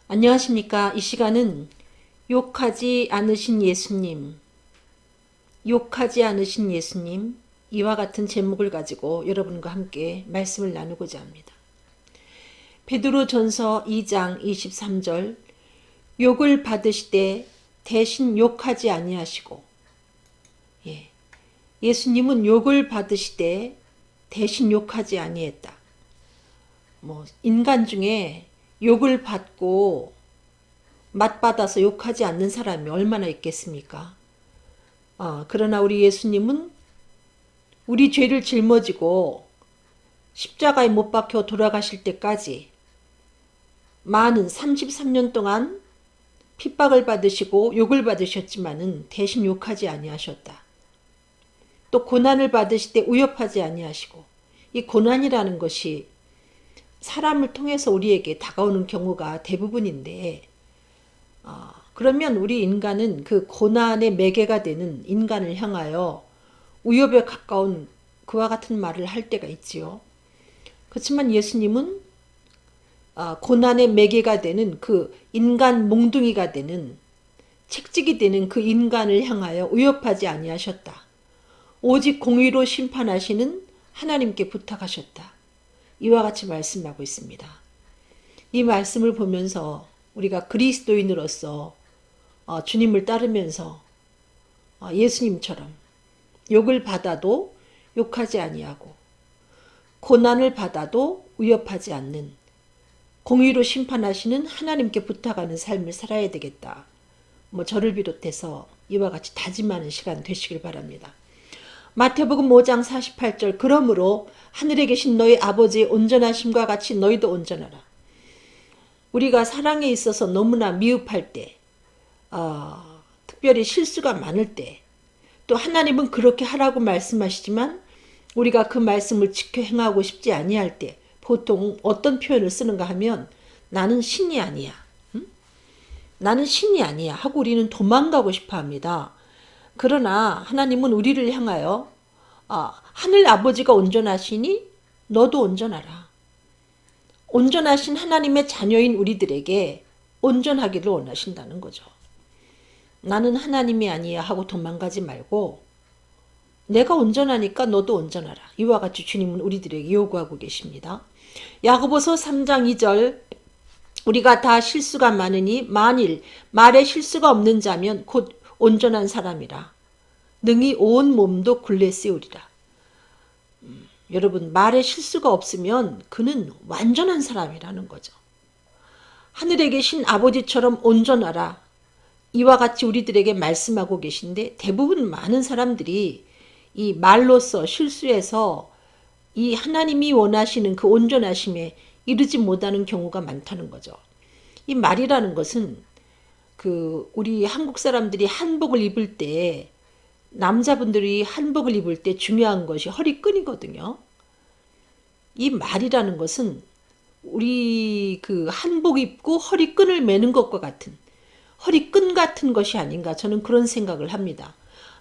안녕하십니까. 이 시간은 욕하지 않으신 예수님, 욕하지 않으신 예수님, 이와 같은 제목을 가지고 여러분과 함께 말씀을 나누고자 합니다. 베드로전서 2장 23절, 욕을 받으시되 대신 욕하지 아니하시고, 예수님은 욕을 받으시되 대신 욕하지 아니했다. 인간 중에 욕을 받고 맛받아서 욕하지 않는 사람이 얼마나 있겠습니까? 그러나 우리 예수님은 우리 죄를 짊어지고 십자가에 못 박혀 돌아가실 때까지 많은 33년 동안 핍박을 받으시고 욕을 받으셨지만은 대신 욕하지 아니하셨다. 또 고난을 받으실 때 위협하지 아니하시고, 이 고난이라는 것이 사람을 통해서 우리에게 다가오는 경우가 대부분인데, 그러면 우리 인간은 그 고난의 매개가 되는 인간을 향하여 위협에 가까운 그와 같은 말을 할 때가 있지요. 그렇지만 예수님은 고난의 매개가 되는 그 인간 몽둥이가 되는 책찍이 되는 그 인간을 향하여 위협하지 아니하셨다. 오직 공의로 심판하시는 하나님께 부탁하셨다. 이와 같이 말씀하고 있습니다. 이 말씀을 보면서 우리가 그리스도인으로서 주님을 따르면서 예수님처럼 욕을 받아도 욕하지 아니하고 고난을 받아도 위협하지 않는 공의로 심판하시는 하나님께 부탁하는 삶을 살아야 되겠다. 저를 비롯해서 이와 같이 다짐하는 시간 되시길 바랍니다. 마태복음 5장 48절, 그러므로 하늘에 계신 너희 아버지의 온전하심과 같이 너희도 온전하라. 우리가 사랑에 있어서 너무나 미흡할 때, 특별히 실수가 많을 때, 또 하나님은 그렇게 하라고 말씀하시지만 우리가 그 말씀을 지켜 행하고 싶지 아니할 때 보통 어떤 표현을 쓰는가 하면 나는 신이 아니야. 나는 신이 아니야 하고 우리는 도망가고 싶어 합니다. 그러나 하나님은 우리를 향하여 하늘 아버지가 온전하시니 너도 온전하라. 온전하신 하나님의 자녀인 우리들에게 온전하기를 원하신다는 거죠. 나는 하나님이 아니야 하고 도망가지 말고 내가 온전하니까 너도 온전하라. 이와 같이 주님은 우리들에게 요구하고 계십니다. 야고보서 3장 2절, 우리가 다 실수가 많으니 만일 말에 실수가 없는 자면 곧 온전한 사람이라. 능히 온 몸도 굴레 씌우리라. 여러분, 말에 실수가 없으면 그는 완전한 사람이라는 거죠. 하늘에 계신 아버지처럼 온전하라. 이와 같이 우리들에게 말씀하고 계신데 대부분 많은 사람들이 이 말로써 실수해서 이 하나님이 원하시는 그 온전하심에 이르지 못하는 경우가 많다는 거죠. 이 말이라는 것은 우리 한국 사람들이 한복을 입을 때, 남자분들이 한복을 입을 때 중요한 것이 허리끈이거든요. 이 말이라는 것은 우리 한복 입고 허리끈을 매는 것과 같은, 허리끈 같은 것이 아닌가, 저는 그런 생각을 합니다.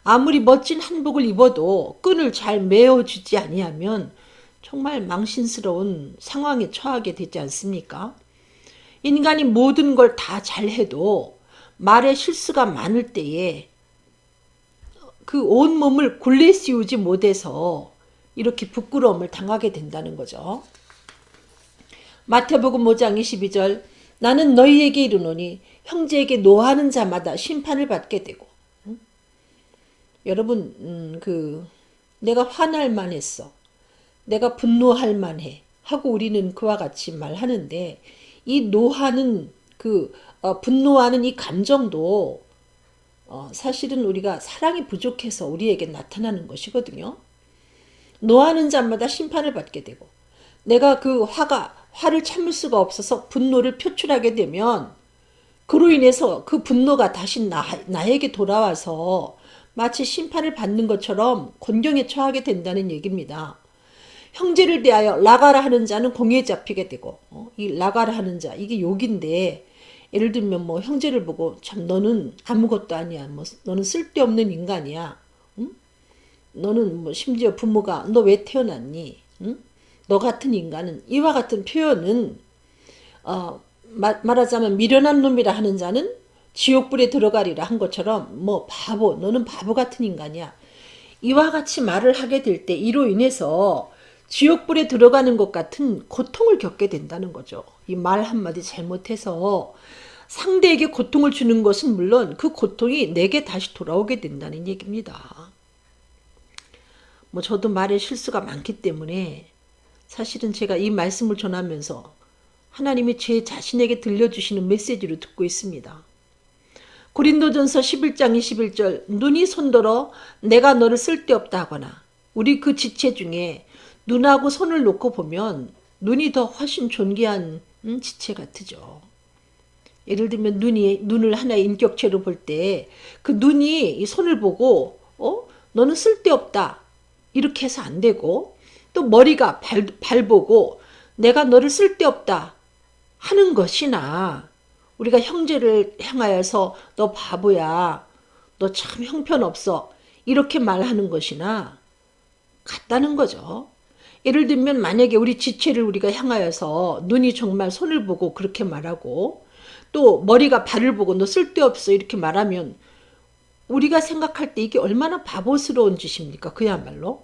아무리 멋진 한복을 입어도 끈을 잘 메어주지 아니하면 정말 망신스러운 상황에 처하게 되지 않습니까? 인간이 모든 걸 다 잘해도 말에 실수가 많을 때에 그 온몸을 굴레 씌우지 못해서 이렇게 부끄러움을 당하게 된다는 거죠. 마태복음 5장 22절, 나는 너희에게 이르노니 형제에게 노하는 자마다 심판을 받게 되고. 여러분, 내가 화날 만했어, 내가 분노할 만해 하고 우리는 그와 같이 말하는데, 이 노하는 분노하는 이 감정도 사실은 우리가 사랑이 부족해서 우리에게 나타나는 것이거든요. 노하는 자마다 심판을 받게 되고, 내가 화를 참을 수가 없어서 분노를 표출하게 되면 그로 인해서 그 분노가 다시 나에게 돌아와서 마치 심판을 받는 것처럼 곤경에 처하게 된다는 얘기입니다. 형제를 대하여 라가라 하는 자는 공에 잡히게 되고, 이 라가라 하는 자, 이게 욕인데, 예를 들면 형제를 보고 참 너는 아무것도 아니야, 너는 쓸데없는 인간이야, 너는 심지어 부모가 너 왜 태어났니, 너 같은 인간은, 이와 같은 표현은 말하자면 미련한 놈이라 하는 자는 지옥불에 들어가리라 한 것처럼 뭐 바보, 너는 바보 같은 인간이야. 이와 같이 말을 하게 될 때 이로 인해서 지옥불에 들어가는 것 같은 고통을 겪게 된다는 거죠. 이 말 한마디 잘못해서 상대에게 고통을 주는 것은 물론 그 고통이 내게 다시 돌아오게 된다는 얘기입니다. 뭐 저도 말에 실수가 많기 때문에 사실은 제가 이 말씀을 전하면서 하나님이 제 자신에게 들려주시는 메시지로 듣고 있습니다. 고린도전서 11장 21절 눈이 손들어 내가 너를 쓸데없다 하거나 우리 그 지체 중에 눈하고 손을 놓고 보면 눈이 더 훨씬 존귀한 지체 같으죠. 예를 들면 눈을 하나의 인격체로 볼 때 그 눈이 이 손을 보고 너는 쓸데없다 이렇게 해서 안 되고 또 머리가 발 보고 내가 너를 쓸데없다 하는 것이나 우리가 형제를 향하여서 너 바보야 너 참 형편없어 이렇게 말하는 것이나 같다는 거죠. 예를 들면 만약에 우리 지체를 우리가 향하여서 눈이 정말 손을 보고 그렇게 말하고 또 머리가 발을 보고 너 쓸데없어 이렇게 말하면 우리가 생각할 때 이게 얼마나 바보스러운 짓입니까? 그야말로.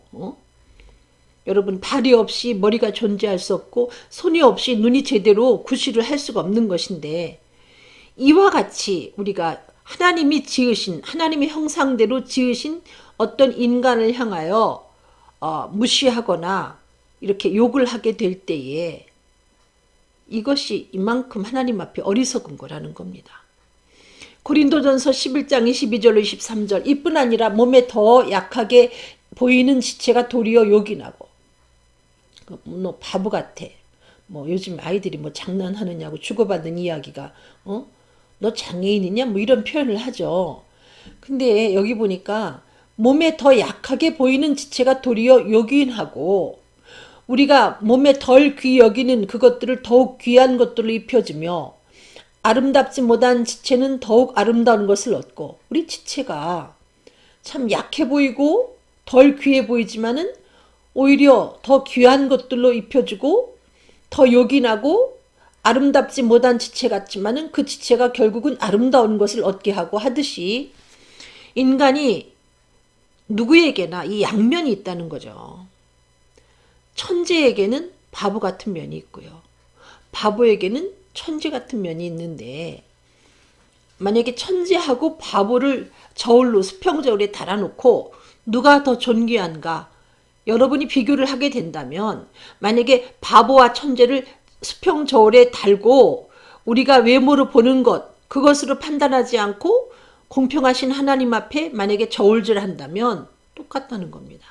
여러분 발이 없이 머리가 존재할 수 없고 손이 없이 눈이 제대로 구실을 할 수가 없는 것인데 이와 같이 우리가 하나님이 지으신 하나님의 형상대로 지으신 어떤 인간을 향하여 무시하거나 이렇게 욕을 하게 될 때에 이것이 이만큼 하나님 앞에 어리석은 거라는 겁니다. 고린도전서 11장 22절로 23절 이뿐 아니라 몸에 더 약하게 보이는 지체가 도리어 욕이 나고 너 바보 같아. 뭐 요즘 아이들이 뭐 장난하느냐고 주고받는 이야기가 너 장애인이냐 뭐 이런 표현을 하죠. 근데 여기 보니까 몸에 더 약하게 보이는 지체가 도리어 요긴하고 우리가 몸에 덜 귀 여기는 그것들을 더욱 귀한 것들을 입혀주며 아름답지 못한 지체는 더욱 아름다운 것을 얻고 우리 지체가 참 약해 보이고 덜 귀해 보이지만은 오히려 더 귀한 것들로 입혀주고 더 요긴하고 아름답지 못한 지체 같지만은 그 지체가 결국은 아름다운 것을 얻게 하고 하듯이 인간이 누구에게나 이 양면이 있다는 거죠. 천재에게는 바보 같은 면이 있고요. 바보에게는 천재 같은 면이 있는데 만약에 천재하고 바보를 저울로 수평저울에 달아놓고 누가 더 존귀한가 여러분이 비교를 하게 된다면 만약에 바보와 천재를 수평저울에 달고 우리가 외모로 보는 것 그것으로 판단하지 않고 공평하신 하나님 앞에 만약에 저울질한다면 똑같다는 겁니다.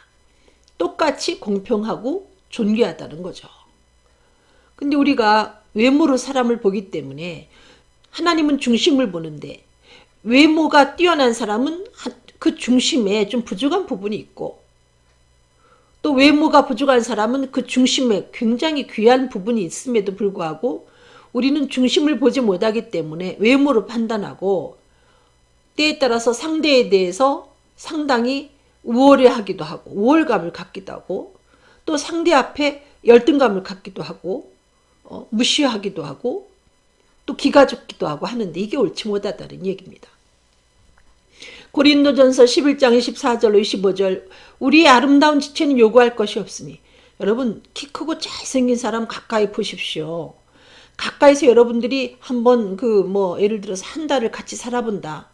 똑같이 공평하고 존귀하다는 거죠. 근데 우리가 외모로 사람을 보기 때문에 하나님은 중심을 보는데 외모가 뛰어난 사람은 그 중심에 좀 부족한 부분이 있고 또 외모가 부족한 사람은 그 중심에 굉장히 귀한 부분이 있음에도 불구하고 우리는 중심을 보지 못하기 때문에 외모로 판단하고 때에 따라서 상대에 대해서 상당히 우월해하기도 하고 우월감을 갖기도 하고 또 상대 앞에 열등감을 갖기도 하고 무시하기도 하고 또 기가 죽기도 하고 하는데 이게 옳지 못하다는 얘기입니다. 고린도전서 11장 24절로 25절 우리의 아름다운 지체는 요구할 것이 없으니 여러분 키 크고 잘생긴 사람 가까이 보십시오. 가까이서 여러분들이 한번 예를 들어서 한 달을 같이 살아본다.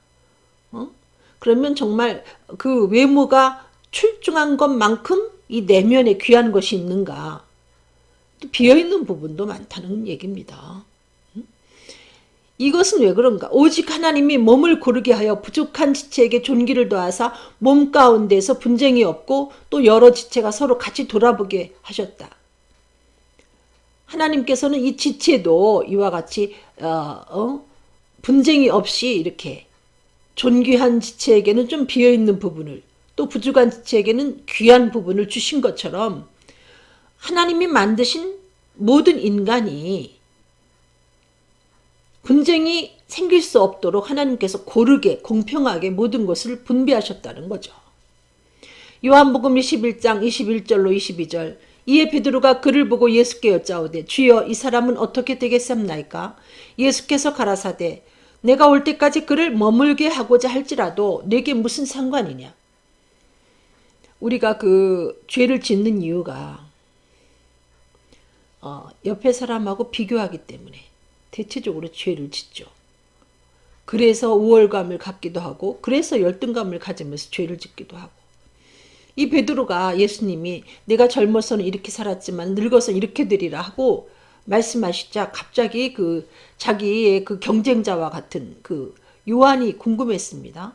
그러면 정말 그 외모가 출중한 것만큼 이 내면에 귀한 것이 있는가? 또 비어있는 부분도 많다는 얘기입니다. 이것은 왜 그런가? 오직 하나님이 몸을 고르게 하여 부족한 지체에게 존귀를 더하사 몸 가운데서 분쟁이 없고 또 여러 지체가 서로 같이 돌아보게 하셨다. 하나님께서는 이 지체도 이와 같이 분쟁이 없이 이렇게 존귀한 지체에게는 좀 비어있는 부분을 또 부족한 지체에게는 귀한 부분을 주신 것처럼 하나님이 만드신 모든 인간이 분쟁이 생길 수 없도록 하나님께서 고르게 공평하게 모든 것을 분배하셨다는 거죠. 요한복음 21장 21절로 22절 이에 베드로가 그를 보고 예수께 여짜오되 주여 이 사람은 어떻게 되겠습니까? 예수께서 가라사대 내가 올 때까지 그를 머물게 하고자 할지라도 내게 무슨 상관이냐. 우리가 그 죄를 짓는 이유가 옆에 사람하고 비교하기 때문에 대체적으로 죄를 짓죠. 그래서 우월감을 갖기도 하고 그래서 열등감을 가지면서 죄를 짓기도 하고. 이 베드로가 예수님이 내가 젊어서는 이렇게 살았지만 늙어서 이렇게 되리라 하고 말씀하시자 갑자기 그 자기의 그 경쟁자와 같은 그 요한이 궁금했습니다.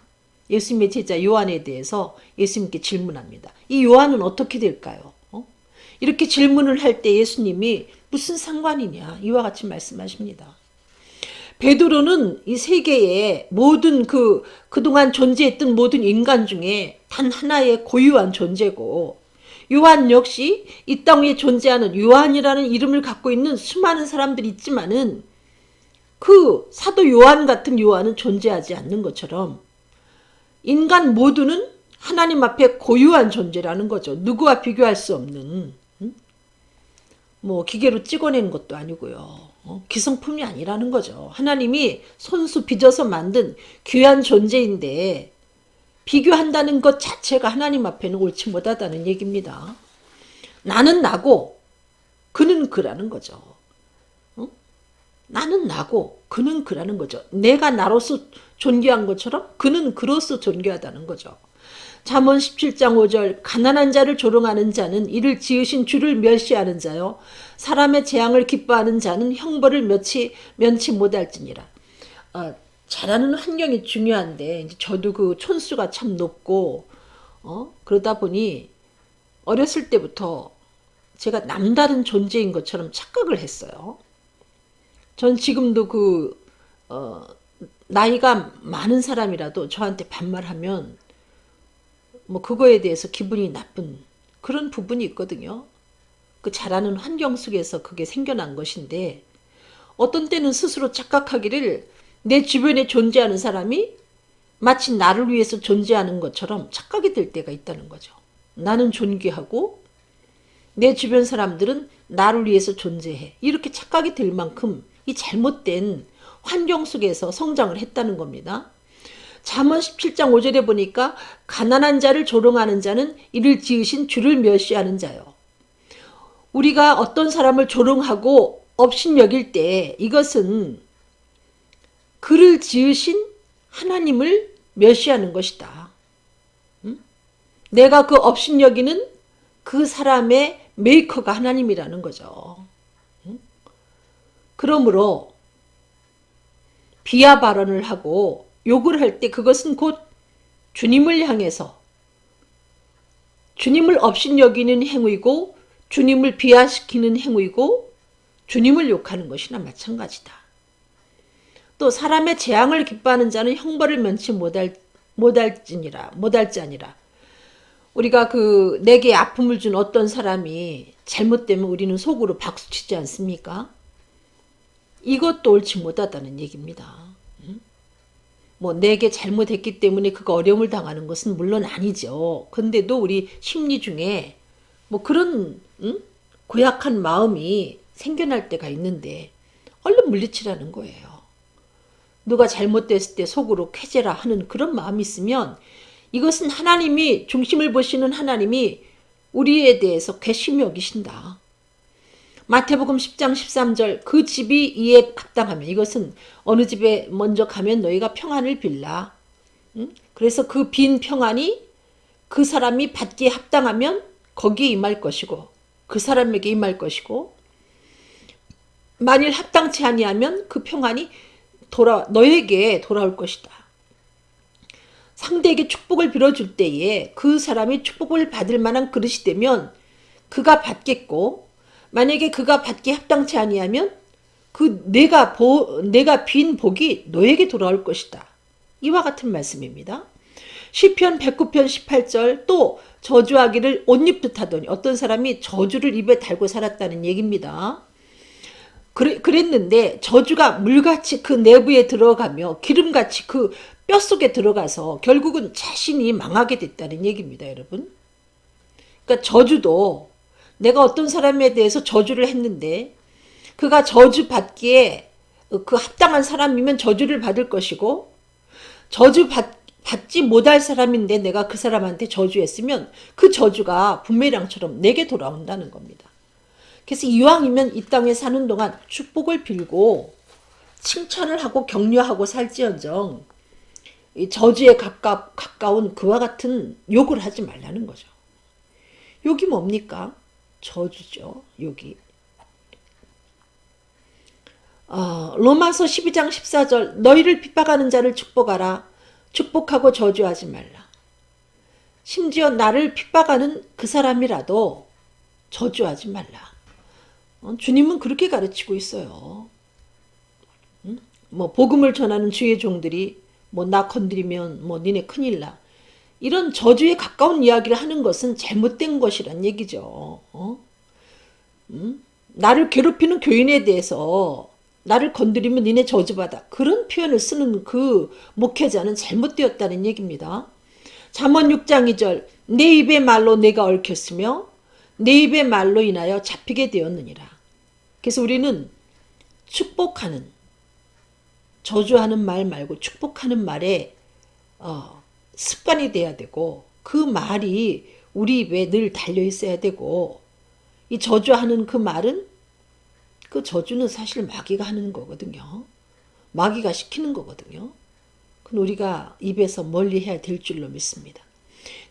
예수님의 제자 요한에 대해서 예수님께 질문합니다. 이 요한은 어떻게 될까요? 이렇게 질문을 할 때 예수님이 무슨 상관이냐 이와 같이 말씀하십니다. 베드로는 이 세계의 모든 그동안 존재했던 모든 인간 중에 단 하나의 고유한 존재고 요한 역시 이 땅 위에 존재하는 요한이라는 이름을 갖고 있는 수많은 사람들이 있지만은 그 사도 요한 같은 요한은 존재하지 않는 것처럼 인간 모두는 하나님 앞에 고유한 존재라는 거죠. 누구와 비교할 수 없는 뭐 기계로 찍어내는 것도 아니고요. 기성품이 아니라는 거죠. 하나님이 손수 빚어서 만든 귀한 존재인데 비교한다는 것 자체가 하나님 앞에는 옳지 못하다는 얘기입니다. 나는 나고 그는 그라는 거죠. 나는 나고 그는 그라는 거죠. 내가 나로서 존귀한 것처럼 그는 그로서 존귀하다는 거죠. 잠언 17장 5절 가난한 자를 조롱하는 자는 이를 지으신 주를 멸시하는 자요 사람의 재앙을 기뻐하는 자는 형벌을 면치 못할지니라. 자라는 환경이 중요한데 저도 그 촌수가 참 높고 그러다 보니 어렸을 때부터 제가 남다른 존재인 것처럼 착각을 했어요. 전 지금도 나이가 많은 사람이라도 저한테 반말하면 뭐 그거에 대해서 기분이 나쁜 그런 부분이 있거든요. 그 자라는 환경 속에서 그게 생겨난 것인데 어떤 때는 스스로 착각하기를 내 주변에 존재하는 사람이 마치 나를 위해서 존재하는 것처럼 착각이 될 때가 있다는 거죠. 나는 존귀하고 내 주변 사람들은 나를 위해서 존재해. 이렇게 착각이 될 만큼 이 잘못된 환경 속에서 성장을 했다는 겁니다. 잠언 17장 5절에 보니까 가난한 자를 조롱하는 자는 이를 지으신 주를 멸시하는 자요. 우리가 어떤 사람을 조롱하고 업신여길 때 이것은 그를 지으신 하나님을 멸시하는 것이다. 내가 그 업신여기는 그 사람의 메이커가 하나님이라는 거죠. 그러므로 비하 발언을 하고 욕을 할 때 그것은 곧 주님을 향해서 주님을 업신여기는 행위고 주님을 비하시키는 행위고 주님을 욕하는 것이나 마찬가지다. 또 사람의 재앙을 기뻐하는 자는 형벌을 면치 못할지 아니라 우리가 내게 아픔을 준 어떤 사람이 잘못되면 우리는 속으로 박수치지 않습니까? 이것도 옳지 못하다는 얘기입니다. 뭐 내게 잘못했기 때문에 그가 어려움을 당하는 것은 물론 아니죠. 근데도 우리 심리 중에 뭐 그런 고약한 마음이 생겨날 때가 있는데 얼른 물리치라는 거예요. 누가 잘못됐을 때 속으로 쾌재라 하는 그런 마음이 있으면 이것은 하나님이 중심을 보시는 하나님이 우리에 대해서 괘씸히 여기신다. 마태복음 10장 13절 그 집이 이에 합당하면 이것은 어느 집에 먼저 가면 너희가 평안을 빌라. 그래서 그 빈 평안이 그 사람이 받기에 합당하면 거기에 임할 것이고 그 사람에게 임할 것이고 만일 합당치 아니하면 그 평안이 너에게 돌아올 것이다. 상대에게 축복을 빌어줄 때에 그 사람이 축복을 받을 만한 그릇이 되면 그가 받겠고 만약에 그가 받기에 합당치 아니하면 내가 빈 복이 너에게 돌아올 것이다. 이와 같은 말씀입니다. 시편 109편 18절 또 저주하기를 옷 입듯 하더니 어떤 사람이 저주를 입에 달고 살았다는 얘기입니다. 그랬는데 저주가 물같이 그 내부에 들어가며 기름같이 그 뼛속에 들어가서 결국은 자신이 망하게 됐다는 얘기입니다. 여러분. 그러니까 저주도 내가 어떤 사람에 대해서 저주를 했는데 그가 저주받기에 그 합당한 사람이면 저주를 받을 것이고 받지 못할 사람인데 내가 그 사람한테 저주했으면 그 저주가 부메랑처럼 내게 돌아온다는 겁니다. 그래서 이왕이면 이 땅에 사는 동안 축복을 빌고 칭찬을 하고 격려하고 살지언정 이 저주에 가까운 그와 같은 욕을 하지 말라는 거죠. 욕이 뭡니까? 저주죠. 욕이. 로마서 12장 14절 너희를 핍박하는 자를 축복하라. 축복하고 저주하지 말라. 심지어 나를 핍박하는 그 사람이라도 저주하지 말라. 주님은 그렇게 가르치고 있어요. 뭐 복음을 전하는 주의 종들이 뭐 나 건드리면 뭐 니네 큰일 나. 이런 저주에 가까운 이야기를 하는 것은 잘못된 것이란 얘기죠. 나를 괴롭히는 교인에 대해서 나를 건드리면 니네 저주받아. 그런 표현을 쓰는 그 목회자는 잘못되었다는 얘기입니다. 잠언 6장 2절 내 입의 말로 내가 얽혔으며 내 입의 말로 인하여 잡히게 되었느니라. 그래서 우리는 축복하는 저주하는 말 말고 축복하는 말에 습관이 돼야 되고 그 말이 우리 입에 늘 달려 있어야 되고 이 저주하는 그 말은 그 저주는 사실 마귀가 하는 거거든요. 마귀가 시키는 거거든요. 그건 우리가 입에서 멀리 해야 될 줄로 믿습니다.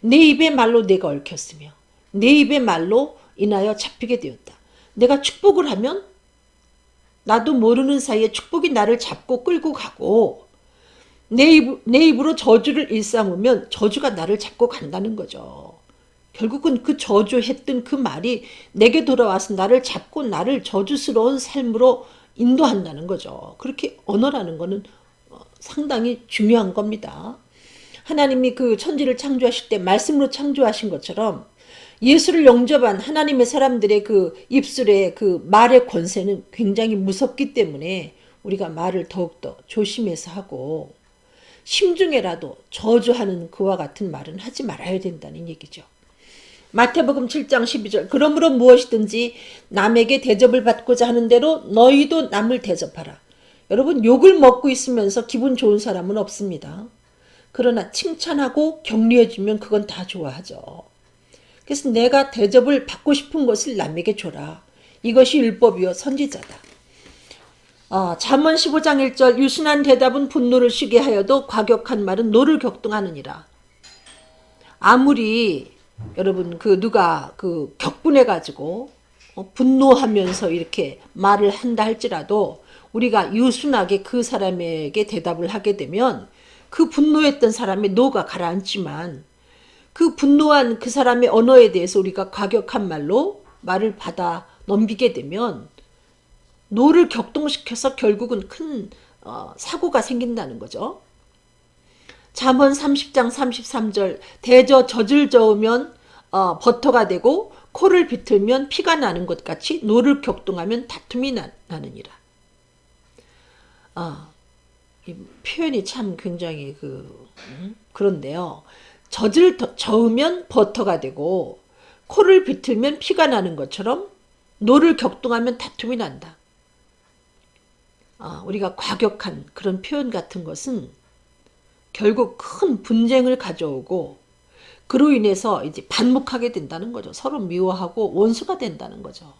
내 입의 말로 내가 얽혔으며 내 입의 말로 인하여 잡히게 되었다. 내가 축복을 하면 나도 모르는 사이에 축복이 나를 잡고 끌고 가고 내 입으로 저주를 일삼으면 저주가 나를 잡고 간다는 거죠. 결국은 그 저주했던 그 말이 내게 돌아와서 나를 잡고 나를 저주스러운 삶으로 인도한다는 거죠. 그렇게 언어라는 거는 상당히 중요한 겁니다. 하나님이 그 천지를 창조하실 때 말씀으로 창조하신 것처럼 예수를 영접한 하나님의 사람들의 그 입술의 그 말의 권세는 굉장히 무섭기 때문에 우리가 말을 더욱더 조심해서 하고 심중에라도 저주하는 그와 같은 말은 하지 말아야 된다는 얘기죠. 마태복음 7장 12절 그러므로 무엇이든지 남에게 대접을 받고자 하는 대로 너희도 남을 대접하라. 여러분 욕을 먹고 있으면서 기분 좋은 사람은 없습니다. 그러나 칭찬하고 격려해주면 그건 다 좋아하죠. 그래서 내가 대접을 받고 싶은 것을 남에게 줘라. 이것이 율법이요 선지자다. 잠언 15장 1절 유순한 대답은 분노를 쉬게 하여도 과격한 말은 노를 격동하느니라. 아무리 여러분 누가 격분해 가지고 분노하면서 이렇게 말을 한다 할지라도 우리가 유순하게 그 사람에게 대답을 하게 되면 그 분노했던 사람의 노가 가라앉지만 그 분노한 그 사람의 언어에 대해서 우리가 과격한 말로 말을 받아 넘기게 되면 노를 격동시켜서 결국은 큰 사고가 생긴다는 거죠. 잠언 30장 33절 대저 젖을 저으면 버터가 되고 코를 비틀면 피가 나는 것 같이 노를 격동하면 다툼이 나느니라. 이 표현이 참 굉장히 그런데요. 젖을 저으면 버터가 되고 코를 비틀면 피가 나는 것처럼 노를 격동하면 다툼이 난다. 우리가 과격한 그런 표현 같은 것은 결국 큰 분쟁을 가져오고 그로 인해서 이제 반목하게 된다는 거죠. 서로 미워하고 원수가 된다는 거죠.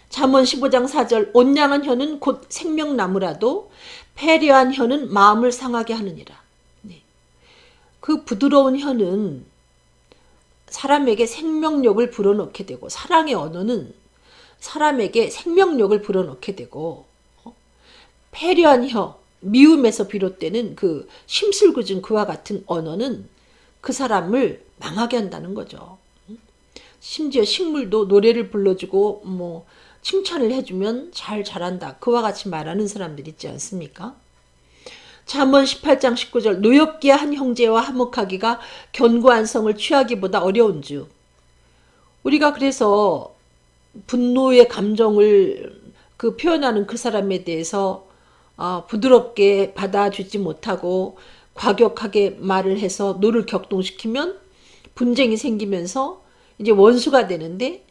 잠언 15장 4절 온양한 혀는 곧 생명나무라도 패려한 혀는 마음을 상하게 하느니라. 네. 그 부드러운 혀는 사람에게 생명력을 불어넣게 되고 사랑의 언어는 사람에게 생명력을 불어넣게 되고 패려한 혀, 미움에서 비롯되는 그 심술궂은 그와 같은 언어는 그 사람을 망하게 한다는 거죠. 심지어 식물도 노래를 불러주고 뭐 칭찬을 해주면 잘 자란다. 그와 같이 말하는 사람들 있지 않습니까? 잠언 18장 19절 노엽게 한 형제와 화목하기가 견고한 성을 취하기보다 어려운 즉 우리가 그래서 분노의 감정을 표현하는 그 사람에 대해서 부드럽게 받아주지 못하고 과격하게 말을 해서 노를 격동시키면 분쟁이 생기면서 이제 원수가 되는데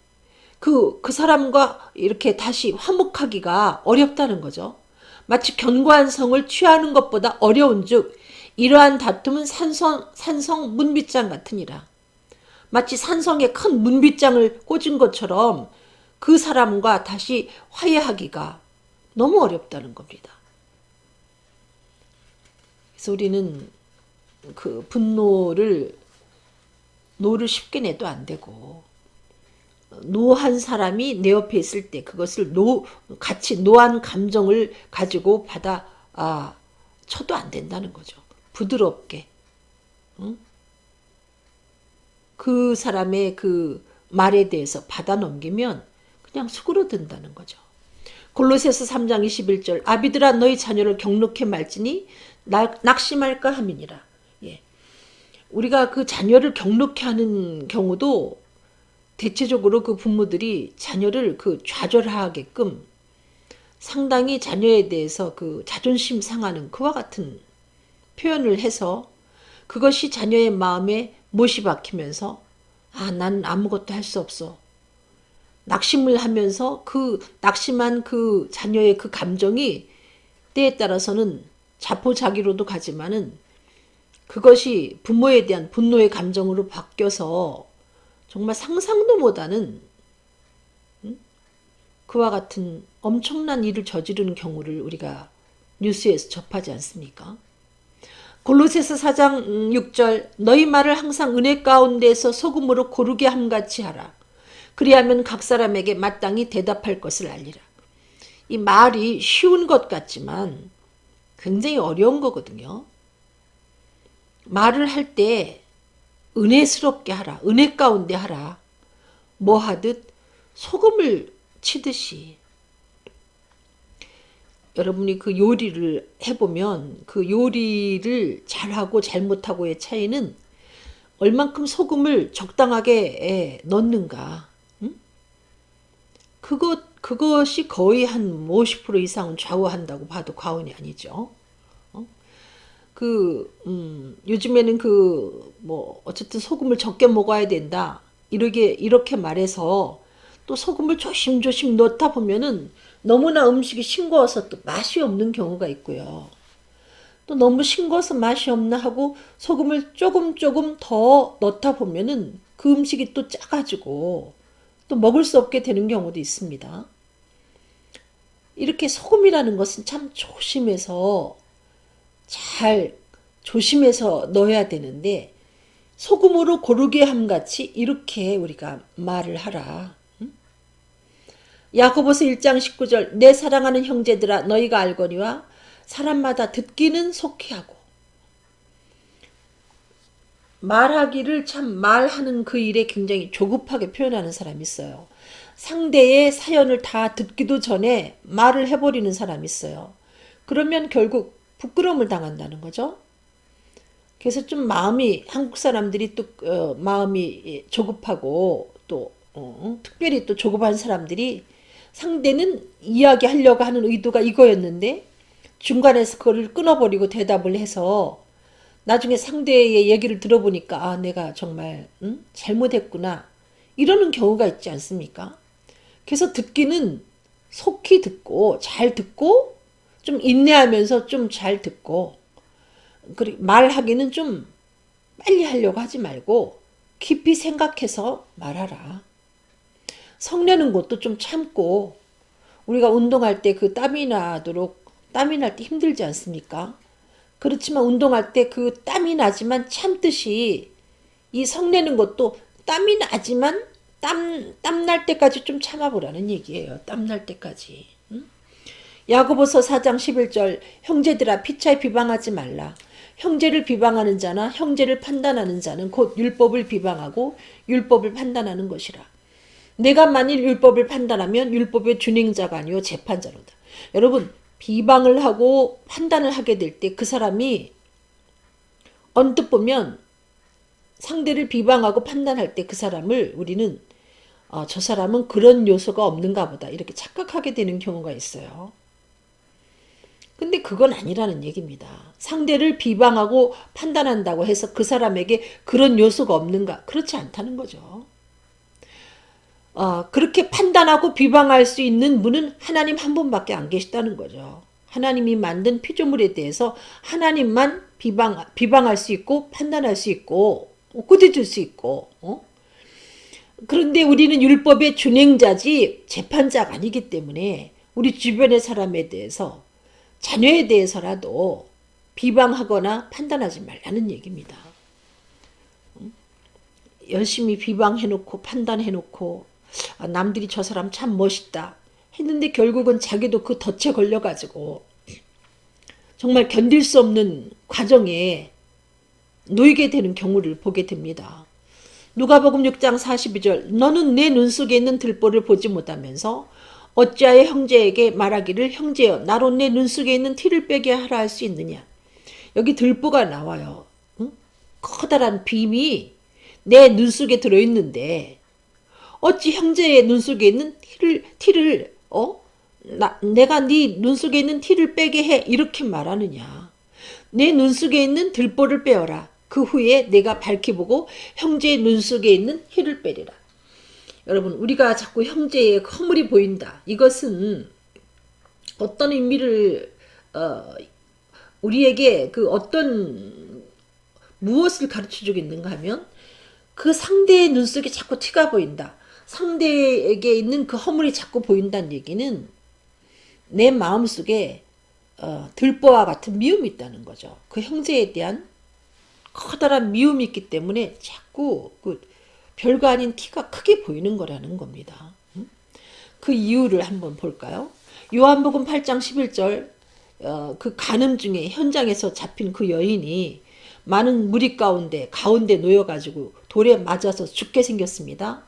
그 사람과 이렇게 다시 화목하기가 어렵다는 거죠. 마치 견고한 성을 취하는 것보다 어려운 즉 이러한 다툼은 산성 문빗장 같으니라. 마치 산성에 큰 문빗장을 꽂은 것처럼 그 사람과 다시 화해하기가 너무 어렵다는 겁니다. 그래서 우리는 그 노를 쉽게 내도 안 되고, 노한 사람이 내 옆에 있을 때 그것을 같이 노한 감정을 가지고 쳐도 안 된다는 거죠. 부드럽게. 응? 그 사람의 그 말에 대해서 받아 넘기면 그냥 수그러든다는 거죠. 골로새서 3장 21절 아비들아 너희 자녀를 경록히 말지니 낙심할까 함이니라. 예. 우리가 그 자녀를 경록히 하는 경우도 대체적으로 그 부모들이 자녀를 그 좌절하게끔 상당히 자녀에 대해서 그 자존심 상하는 그와 같은 표현을 해서 그것이 자녀의 마음에 못이 박히면서 난 아무것도 할 수 없어. 낙심을 하면서 그 낙심한 그 자녀의 그 감정이 때에 따라서는 자포자기로도 가지만은 그것이 부모에 대한 분노의 감정으로 바뀌어서 정말 상상도 못하는 그와 같은 엄청난 일을 저지르는 경우를 우리가 뉴스에서 접하지 않습니까? 골로새서 4장 6절 너희 말을 항상 은혜 가운데에서 소금으로 고르게 함같이 하라. 그리하면 각 사람에게 마땅히 대답할 것을 알리라. 이 말이 쉬운 것 같지만 굉장히 어려운 거거든요. 말을 할 때 은혜스럽게 하라. 은혜 가운데 하라. 뭐 하듯 소금을 치듯이. 여러분이 그 요리를 해보면 그 요리를 잘하고 잘못하고의 차이는 얼만큼 소금을 적당하게 넣는가. 응? 그것이 거의 한 50% 이상은 좌우한다고 봐도 과언이 아니죠. 요즘에는 어쨌든 소금을 적게 먹어야 된다. 이렇게 말해서 또 소금을 조심조심 넣다 보면은 너무나 음식이 싱거워서 또 맛이 없는 경우가 있고요. 또 너무 싱거워서 맛이 없나 하고 소금을 조금 더 넣다 보면은 그 음식이 또 짜가지고 또 먹을 수 없게 되는 경우도 있습니다. 이렇게 소금이라는 것은 참 조심해서 넣어야 되는데 소금으로 고르게 함같이 이렇게 우리가 말을 하라. 야고보서 1장 19절 내 사랑하는 형제들아 너희가 알거니와 사람마다 듣기는 속히 하고. 말하기를 참 말하는 그 일에 굉장히 조급하게 표현하는 사람이 있어요. 상대의 사연을 다 듣기도 전에 말을 해버리는 사람이 있어요. 그러면 결국 부끄러움을 당한다는 거죠. 그래서 좀 한국 사람들이 또 마음이 조급하고 또 특별히 또 조급한 사람들이 상대는 이야기하려고 하는 의도가 이거였는데 중간에서 그거를 끊어버리고 대답을 해서 나중에 상대의 얘기를 들어보니까 내가 정말 잘못했구나 이러는 경우가 있지 않습니까? 그래서 듣기는 속히 듣고 잘 듣고 좀 인내하면서 좀 잘 듣고 그리고 말하기는 좀 빨리 하려고 하지 말고 깊이 생각해서 말하라. 성내는 것도 좀 참고 우리가 운동할 때 그 땀이 날 때 힘들지 않습니까? 그렇지만 운동할 때 그 땀이 나지만 참듯이 이 성내는 것도 땀이 나지만 땀 날 때까지 좀 참아보라는 얘기예요. 땀 날 때까지. 야고보서 4장 11절 형제들아 피차에 비방하지 말라. 형제를 비방하는 자나 형제를 판단하는 자는 곧 율법을 비방하고 율법을 판단하는 것이라. 내가 만일 율법을 판단하면 율법의 준행자가 아니요 재판자로다. 여러분 비방을 하고 판단을 하게 될 때 그 사람이 언뜻 보면 상대를 비방하고 판단할 때 그 사람을 우리는 저 사람은 그런 요소가 없는가 보다 이렇게 착각하게 되는 경우가 있어요. 근데 그건 아니라는 얘기입니다. 상대를 비방하고 판단한다고 해서 그 사람에게 그런 요소가 없는가? 그렇지 않다는 거죠. 그렇게 판단하고 비방할 수 있는 분은 하나님 한 분밖에 안 계시다는 거죠. 하나님이 만든 피조물에 대해서 하나님만 비방할 수 있고 판단할 수 있고 꾸짖을 수 있고 그런데 우리는 율법의 준행자지 재판자가 아니기 때문에 우리 주변의 사람에 대해서 자녀에 대해서라도 비방하거나 판단하지 말라는 얘기입니다. 열심히 비방해놓고 판단해놓고 남들이 저 사람 참 멋있다 했는데 결국은 자기도 그 덫에 걸려가지고 정말 견딜 수 없는 과정에 놓이게 되는 경우를 보게 됩니다. 누가복음 6장 42절 너는 내 눈 속에 있는 들보를 보지 못하면서 어찌하여 형제에게 말하기를 형제여 나로 내 눈 속에 있는 티를 빼게 하라 할 수 있느냐. 여기 들보가 나와요. 커다란 빔이 내 눈 속에 들어있는데 어찌 형제의 눈 속에 있는 티를 내가 네 눈 속에 있는 티를 빼게 해 이렇게 말하느냐. 내 눈 속에 있는 들보를 빼어라. 그 후에 내가 밝히 보고 형제의 눈 속에 있는 티를 빼리라. 여러분 우리가 자꾸 형제의 허물이 보인다. 이것은 어떤 의미를 우리에게 그 어떤 무엇을 가르쳐주고 있는가 하면 그 상대의 눈 속에 자꾸 티가 보인다. 상대에게 있는 그 허물이 자꾸 보인다는 얘기는 내 마음속에 들보와 같은 미움이 있다는 거죠. 그 형제에 대한 커다란 미움이 있기 때문에 자꾸 그 별거 아닌 티가 크게 보이는 거라는 겁니다. 그 이유를 한번 볼까요? 요한복음 8장 11절 그 간음 중에 현장에서 잡힌 그 여인이 많은 무리 가운데 놓여가지고 돌에 맞아서 죽게 생겼습니다.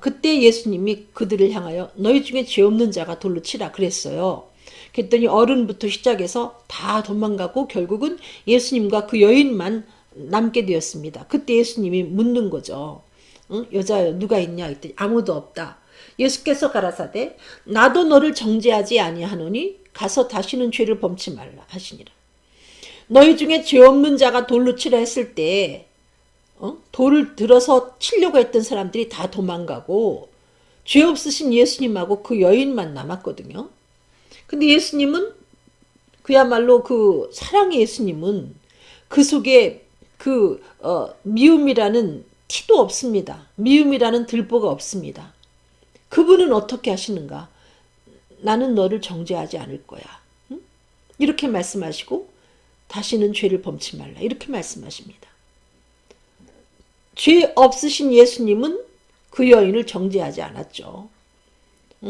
그때 예수님이 그들을 향하여 너희 중에 죄 없는 자가 돌로 치라 그랬어요. 그랬더니 어른부터 시작해서 다 도망가고 결국은 예수님과 그 여인만 남게 되었습니다. 그때 예수님이 묻는 거죠. 여자여 누가 있냐 했더니 아무도 없다. 예수께서 가라사대 나도 너를 정죄하지 아니하노니 가서 다시는 죄를 범치 말라 하시니라. 너희 중에 죄 없는 자가 돌로 치라 했을 때 돌을 들어서 치려고 했던 사람들이 다 도망가고 죄 없으신 예수님하고 그 여인만 남았거든요. 근데 예수님은 그야말로 그 사랑의 예수님은 그 속에 그 미움이라는 티도 없습니다. 미움이라는 들보가 없습니다. 그분은 어떻게 하시는가? 나는 너를 정죄하지 않을 거야. 이렇게 말씀하시고 다시는 죄를 범치 말라. 이렇게 말씀하십니다. 죄 없으신 예수님은 그 여인을 정죄하지 않았죠.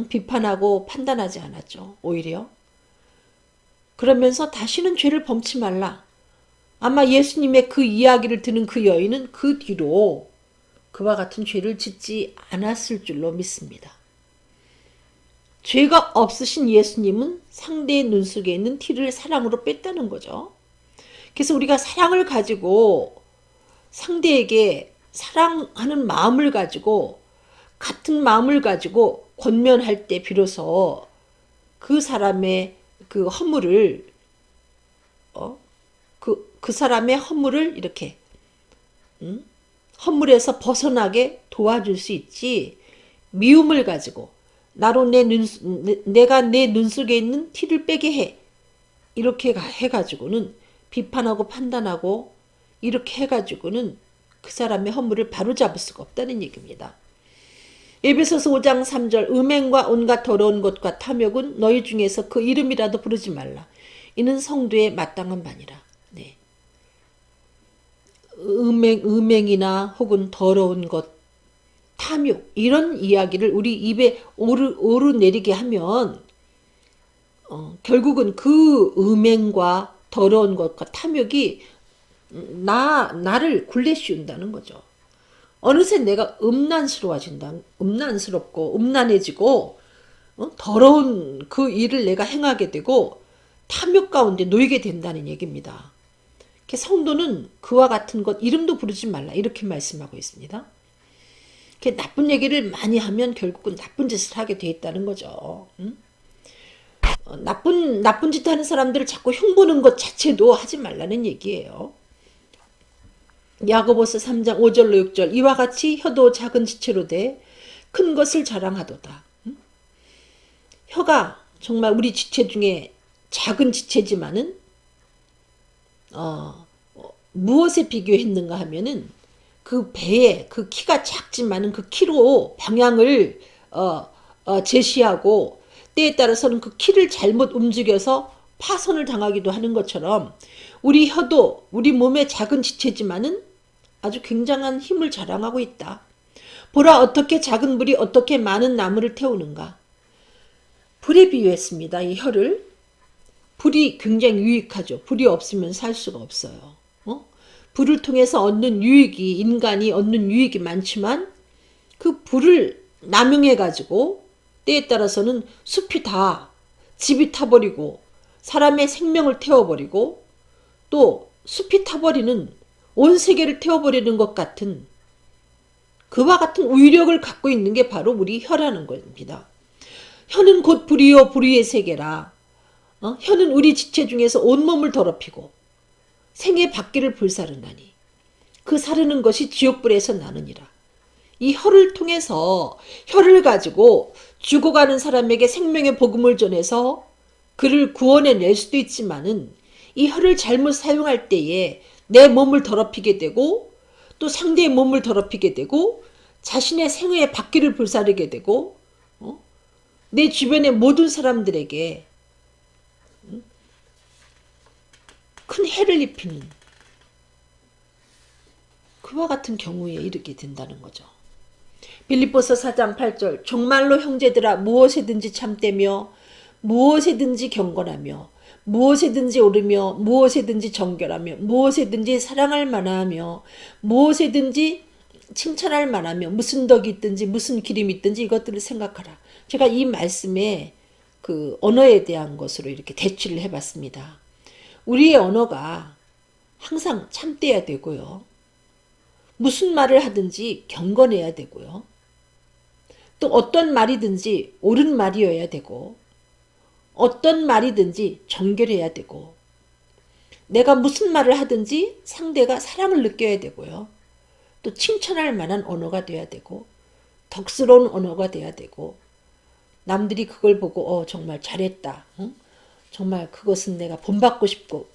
비판하고 판단하지 않았죠. 오히려. 그러면서 다시는 죄를 범치 말라. 아마 예수님의 그 이야기를 듣는 그 여인은 그 뒤로 그와 같은 죄를 짓지 않았을 줄로 믿습니다. 죄가 없으신 예수님은 상대의 눈 속에 있는 티를 사랑으로 뺐다는 거죠. 그래서 우리가 사랑을 가지고 상대에게 사랑하는 마음을 가지고 같은 마음을 가지고 권면할 때 비로소 그 사람의 그 허물을 그 사람의 허물을 이렇게 허물에서 벗어나게 도와줄 수 있지. 미움을 가지고 나로 내가 내 눈 속에 있는 티를 빼게 해. 이렇게 해가지고는 비판하고 판단하고 이렇게 해가지고는 그 사람의 허물을 바로잡을 수가 없다는 얘기입니다. 에베소서 5장 3절 음행과 온갖 더러운 것과 탐욕은 너희 중에서 그 이름이라도 부르지 말라. 이는 성도에 마땅한 바니라. 네. 음행이나 혹은 더러운 것, 탐욕 이런 이야기를 우리 입에 오르내리게 하면 결국은 그 음행과 더러운 것과 탐욕이 나를 굴레 씌운다는 거죠. 어느새 내가 음란스럽고 음란해지고 더러운 그 일을 내가 행하게 되고 탐욕 가운데 놓이게 된다는 얘기입니다. 성도는 그와 같은 것 이름도 부르지 말라 이렇게 말씀하고 있습니다. 나쁜 얘기를 많이 하면 결국은 나쁜 짓을 하게 돼 있다는 거죠. 나쁜 짓 하는 사람들을 자꾸 흉보는 것 자체도 하지 말라는 얘기예요. 야고보서 3장 5절로 6절 이와 같이 혀도 작은 지체로 돼 큰 것을 자랑하도다. 혀가 정말 우리 지체 중에 작은 지체지만은 무엇에 비교했는가 하면은 그 배에 그 키가 작지만은 그 키로 방향을 제시하고 때에 따라서는 그 키를 잘못 움직여서 파손을 당하기도 하는 것처럼 우리 혀도 우리 몸의 작은 지체지만은 아주 굉장한 힘을 자랑하고 있다. 보라 어떻게 작은 불이 어떻게 많은 나무를 태우는가. 불에 비유했습니다. 이 혀를. 불이 굉장히 유익하죠. 불이 없으면 살 수가 없어요. 불을 통해서 얻는 유익이 인간이 얻는 유익이 많지만 그 불을 남용해가지고 때에 따라서는 숲이 다 집이 타버리고 사람의 생명을 태워버리고 또 숲이 타버리는 온 세계를 태워버리는 것 같은 그와 같은 위력을 갖고 있는 게 바로 우리 혀라는 겁니다. 혀는 곧 불이요 불의의 세계라. 혀는 우리 지체 중에서 온몸을 더럽히고 생의 밖기를 불사르나니 그 사르는 것이 지옥불에서 나느니라. 이 혀를 통해서 혀를 가지고 죽어가는 사람에게 생명의 복음을 전해서 그를 구원해낼 수도 있지만은 이 혀를 잘못 사용할 때에 내 몸을 더럽히게 되고 또 상대의 몸을 더럽히게 되고 자신의 생의 밖기를 불사르게 되고 내 주변의 모든 사람들에게 큰 해를 입히는 그와 같은 경우에 이르게 된다는 거죠. 빌립보서 4장 8절 정말로 형제들아 무엇에든지 참되며 무엇에든지 경건하며 무엇에든지 오르며 무엇에든지 정결하며 무엇에든지 사랑할 만하며 무엇에든지 칭찬할 만하며 무슨 덕이 있든지 무슨 기림이 있든지 이것들을 생각하라. 제가 이 말씀에 그 언어에 대한 것으로 이렇게 대치를 해봤습니다. 우리의 언어가 항상 참돼야 되고요. 무슨 말을 하든지 경건해야 되고요. 또 어떤 말이든지 옳은 말이어야 되고 어떤 말이든지 정결해야 되고 내가 무슨 말을 하든지 상대가 사랑을 느껴야 되고요. 또 칭찬할 만한 언어가 돼야 되고 덕스러운 언어가 돼야 되고 남들이 그걸 보고 정말 잘했다. 정말 그것은 내가 본받고 싶고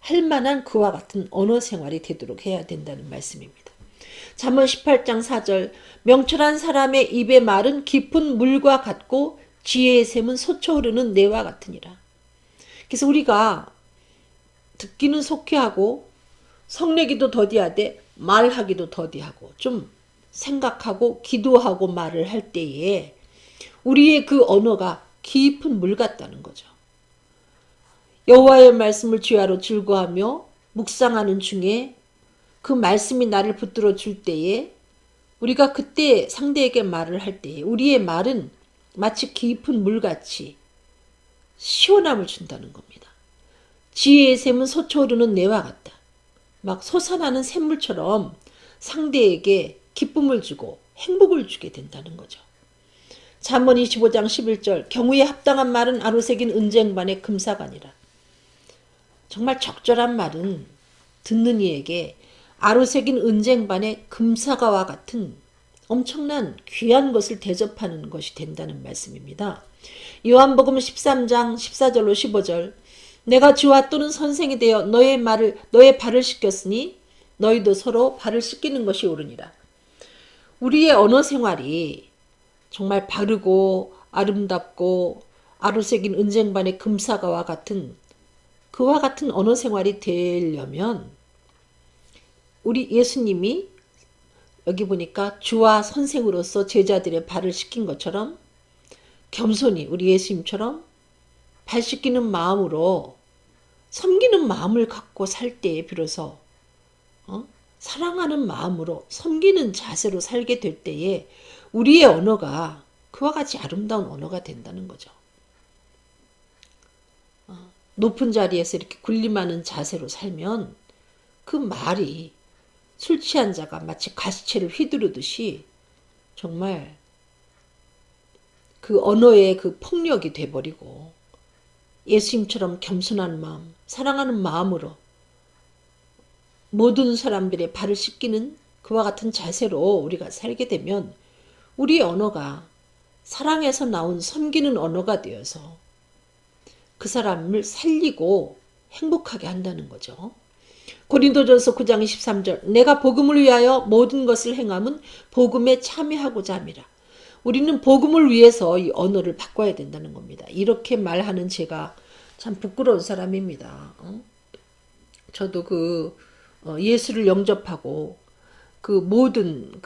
할 만한 그와 같은 언어 생활이 되도록 해야 된다는 말씀입니다. 잠언 18장 4절 명철한 사람의 입의 말은 깊은 물과 같고 지혜의 샘은 솟아 오르는 내와 같으니라. 그래서 우리가 듣기는 속히하고 성내기도 더디하되 말하기도 더디하고 좀 생각하고 기도하고 말을 할 때에 우리의 그 언어가 깊은 물 같다는 거죠. 여호와의 말씀을 주야로 즐거하며 묵상하는 중에 그 말씀이 나를 붙들어 줄 때에 우리가 그때 상대에게 말을 할 때에 우리의 말은 마치 깊은 물같이 시원함을 준다는 겁니다. 지혜의 샘은 솟아오르는 내와 같다. 막 솟아나는 샘물처럼 상대에게 기쁨을 주고 행복을 주게 된다는 거죠. 잠언 25장 11절 경우에 합당한 말은 아로새긴 은쟁반의 금사관이라. 정말 적절한 말은 듣는 이에게 아로새긴 은쟁반의 금사과와 같은 엄청난 귀한 것을 대접하는 것이 된다는 말씀입니다. 요한복음 13장 14절로 15절 내가 주와 또는 선생이 되어 너의 발을 씻겼으니 너희도 서로 발을 씻기는 것이 옳으니라. 우리의 언어 생활이 정말 바르고 아름답고 아로새긴 은쟁반의 금사과와 같은 그와 같은 언어 생활이 되려면 우리 예수님이 여기 보니까 주와 선생으로서 제자들의 발을 씻긴 것처럼 겸손히 우리 예수님처럼 발 씻기는 마음으로 섬기는 마음을 갖고 살 때에 비로소 사랑하는 마음으로 섬기는 자세로 살게 될 때에 우리의 언어가 그와 같이 아름다운 언어가 된다는 거죠. 높은 자리에서 이렇게 군림하는 자세로 살면 그 말이 술 취한 자가 마치 가시채를 휘두르듯이 정말 그 언어의 그 폭력이 돼버리고 예수님처럼 겸손한 마음, 사랑하는 마음으로 모든 사람들의 발을 씻기는 그와 같은 자세로 우리가 살게 되면 우리의 언어가 사랑에서 나온 섬기는 언어가 되어서 그 사람을 살리고 행복하게 한다는 거죠. 고린도전서 9장 23절 내가 복음을 위하여 모든 것을 행함은 복음에 참여하고자 함이라. 우리는 복음을 위해서 이 언어를 바꿔야 된다는 겁니다. 이렇게 말하는 제가 참 부끄러운 사람입니다. 저도 예수를 영접하고 그 모든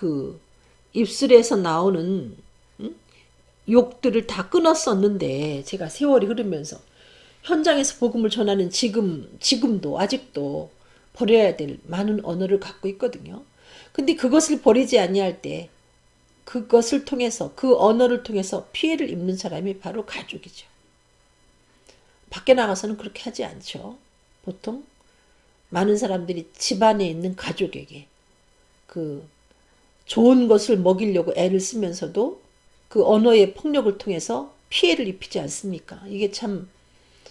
입술에서 나오는 욕들을 다 끊었었는데 제가 세월이 흐르면서 현장에서 복음을 전하는 지금도 아직도 버려야 될 많은 언어를 갖고 있거든요. 근데 그것을 버리지 아니할 때 그것을 통해서 그 언어를 통해서 피해를 입는 사람이 바로 가족이죠. 밖에 나가서는 그렇게 하지 않죠. 보통 많은 사람들이 집안에 있는 가족에게 그 좋은 것을 먹이려고 애를 쓰면서도 그 언어의 폭력을 통해서 피해를 입히지 않습니까? 이게 참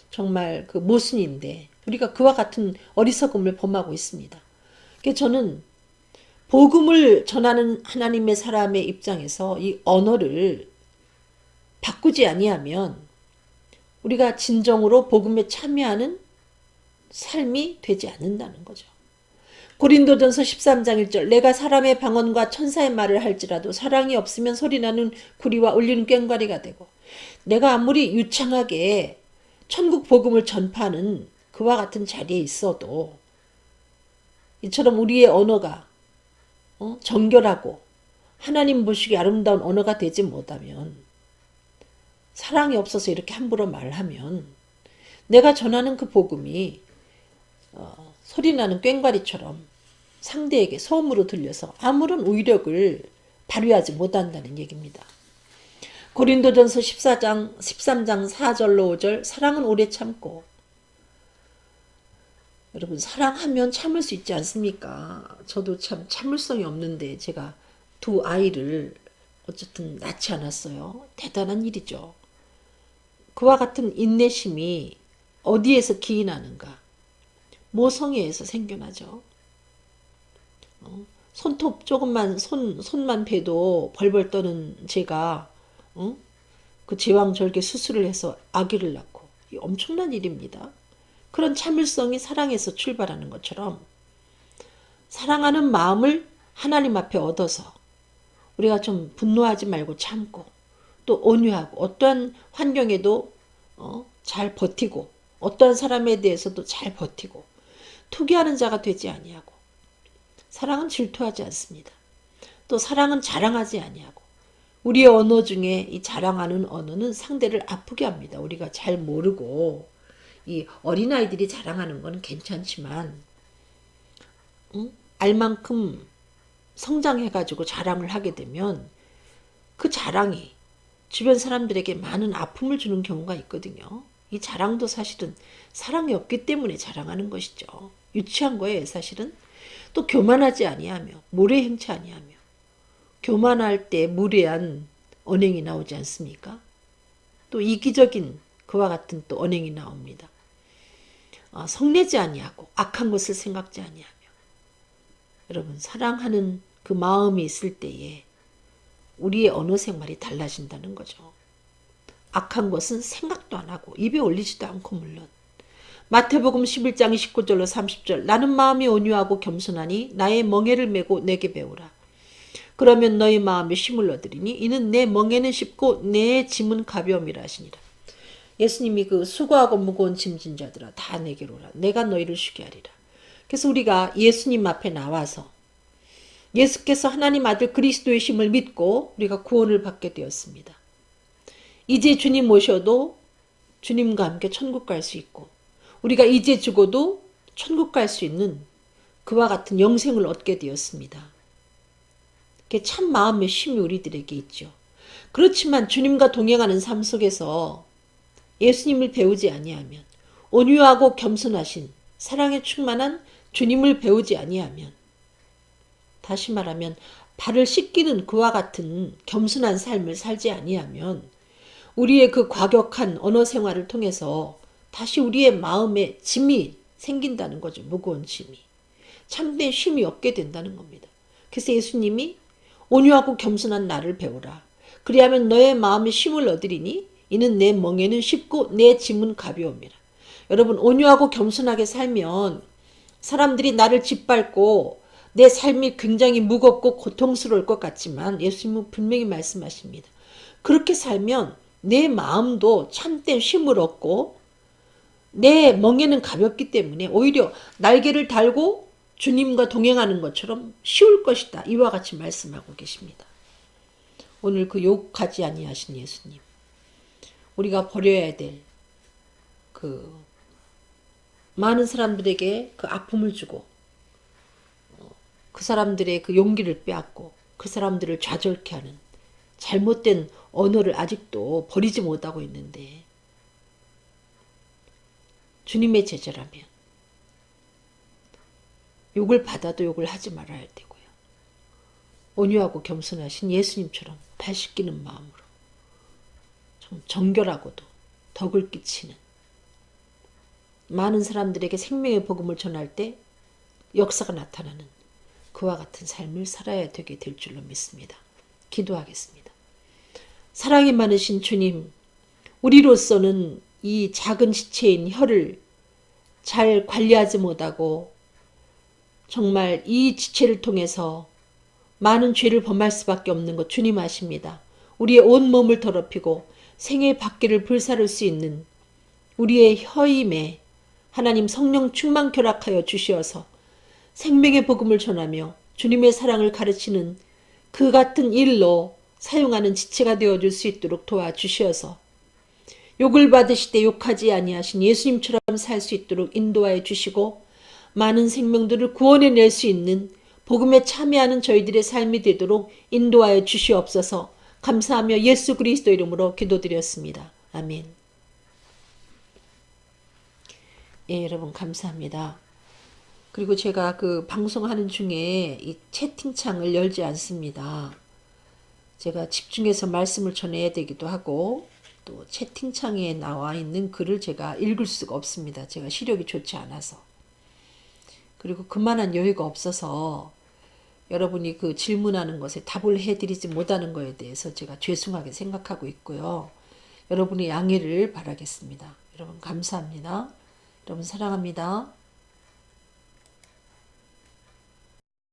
정말 그 모순인데 우리가 그와 같은 어리석음을 범하고 있습니다. 그래서 저는 복음을 전하는 하나님의 사람의 입장에서 이 언어를 바꾸지 아니하면 우리가 진정으로 복음에 참여하는 삶이 되지 않는다는 거죠. 고린도전서 13장 1절 내가 사람의 방언과 천사의 말을 할지라도 사랑이 없으면 소리나는 구리와 울리는 꽹과리가 되고 내가 아무리 유창하게 천국 복음을 전파하는 그와 같은 자리에 있어도 이처럼 우리의 언어가 정결하고 하나님 보시기에 아름다운 언어가 되지 못하면 사랑이 없어서 이렇게 함부로 말하면 내가 전하는 그 복음이 소리나는 꽹과리처럼 상대에게 소음으로 들려서 아무런 위력을 발휘하지 못한다는 얘기입니다. 고린도전서 13장 4절로 5절 사랑은 오래 참고 여러분 사랑하면 참을 수 있지 않습니까? 저도 참 참을성이 없는데 제가 두 아이를 어쨌든 낳지 않았어요. 대단한 일이죠. 그와 같은 인내심이 어디에서 기인하는가? 모성애에서 생겨나죠. 손톱 조금만 손만 베도 벌벌 떠는 제가 그 제왕절개 수술을 해서 아기를 낳고 엄청난 일입니다. 그런 참을성이 사랑에서 출발하는 것처럼 사랑하는 마음을 하나님 앞에 얻어서 우리가 좀 분노하지 말고 참고 또 온유하고 어떠한 환경에도 잘 버티고 어떠한 사람에 대해서도 잘 버티고 투기하는 자가 되지 아니하고 사랑은 질투하지 않습니다. 또 사랑은 자랑하지 아니하고 우리의 언어 중에 이 자랑하는 언어는 상대를 아프게 합니다. 우리가 잘 모르고 이 어린아이들이 자랑하는 건 괜찮지만 알만큼 성장해가지고 자랑을 하게 되면 그 자랑이 주변 사람들에게 많은 아픔을 주는 경우가 있거든요. 이 자랑도 사실은 사랑이 없기 때문에 자랑하는 것이죠. 유치한 거예요, 사실은. 또 교만하지 아니하며 모래 행치 아니하며 교만할 때 무례한 언행이 나오지 않습니까? 또 이기적인 그와 같은 또 언행이 나옵니다. 성내지 아니하고 악한 것을 생각지 아니하며 여러분 사랑하는 그 마음이 있을 때에 우리의 언어 생활이 달라진다는 거죠. 악한 것은 생각도 안 하고 입에 올리지도 않고 물론 마태복음 11장 29절로 30절 나는 마음이 온유하고 겸손하니 나의 멍에를 메고 내게 배우라. 그러면 너희 마음에 쉼을 얻으리니 이는 내 멍에는 쉽고 내 짐은 가벼움이라 하시니라. 예수님이 그 수고하고 무거운 짐진 자들아 다 내게로 오라. 내가 너희를 쉬게 하리라. 그래서 우리가 예수님 앞에 나와서 예수께서 하나님 아들 그리스도의 심을 믿고 우리가 구원을 받게 되었습니다. 이제 주님 모셔도 주님과 함께 천국 갈 수 있고 우리가 이제 죽어도 천국 갈 수 있는 그와 같은 영생을 얻게 되었습니다. 그게 참 마음의 쉼이 우리들에게 있죠. 그렇지만 주님과 동행하는 삶 속에서 예수님을 배우지 아니하면 온유하고 겸손하신 사랑에 충만한 주님을 배우지 아니하면 다시 말하면 발을 씻기는 그와 같은 겸손한 삶을 살지 아니하면 우리의 그 과격한 언어 생활을 통해서 다시 우리의 마음에 짐이 생긴다는 거죠. 무거운 짐이. 참된 쉼이 없게 된다는 겁니다. 그래서 예수님이 온유하고 겸손한 나를 배우라. 그리하면 너의 마음에 쉼을 얻으리니 이는 내 멍에는 쉽고 내 짐은 가벼움이라. 여러분, 온유하고 겸손하게 살면 사람들이 나를 짓밟고 내 삶이 굉장히 무겁고 고통스러울 것 같지만 예수님은 분명히 말씀하십니다. 그렇게 살면 내 마음도 참된 쉼을 얻고 내 멍에는 가볍기 때문에 오히려 날개를 달고 주님과 동행하는 것처럼 쉬울 것이다. 이와 같이 말씀하고 계십니다. 오늘 그 욕하지 아니하신 예수님, 우리가 버려야 될 그 많은 사람들에게 그 아픔을 주고 그 사람들의 그 용기를 빼앗고 그 사람들을 좌절케 하는 잘못된 언어를 아직도 버리지 못하고 있는데, 주님의 제자라면 욕을 받아도 욕을 하지 말아야 할 테고요. 온유하고 겸손하신 예수님처럼 발 씻기는 마음으로 좀 정결하고도 덕을 끼치는 많은 사람들에게 생명의 복음을 전할 때 역사가 나타나는 그와 같은 삶을 살아야 되게 될 줄로 믿습니다. 기도하겠습니다. 사랑이 많으신 주님, 우리로서는 이 작은 지체인 혀를 잘 관리하지 못하고 정말 이 지체를 통해서 많은 죄를 범할 수밖에 없는 것 주님 아십니다. 우리의 온 몸을 더럽히고 생의 밖에를 불사를 수 있는 우리의 혀임에 하나님 성령 충만 결합하여 주시어서 생명의 복음을 전하며 주님의 사랑을 가르치는 그 같은 일로 사용하는 지체가 되어줄 수 있도록 도와주시어서 욕을 받으시되 욕하지 아니하신 예수님처럼 살 수 있도록 인도하여 주시고 많은 생명들을 구원해낼 수 있는 복음에 참여하는 저희들의 삶이 되도록 인도하여 주시옵소서. 감사하며 예수 그리스도 이름으로 기도드렸습니다. 아멘. 예, 여러분 감사합니다. 그리고 제가 그 방송하는 중에 이 채팅창을 열지 않습니다. 제가 집중해서 말씀을 전해야 되기도 하고 또 채팅창에 나와 있는 글을 제가 읽을 수가 없습니다. 제가 시력이 좋지 않아서. 그리고 그만한 여유가 없어서 여러분이 그 질문하는 것에 답을 해드리지 못하는 것에 대해서 제가 죄송하게 생각하고 있고요. 여러분의 양해를 바라겠습니다. 여러분 감사합니다. 여러분 사랑합니다.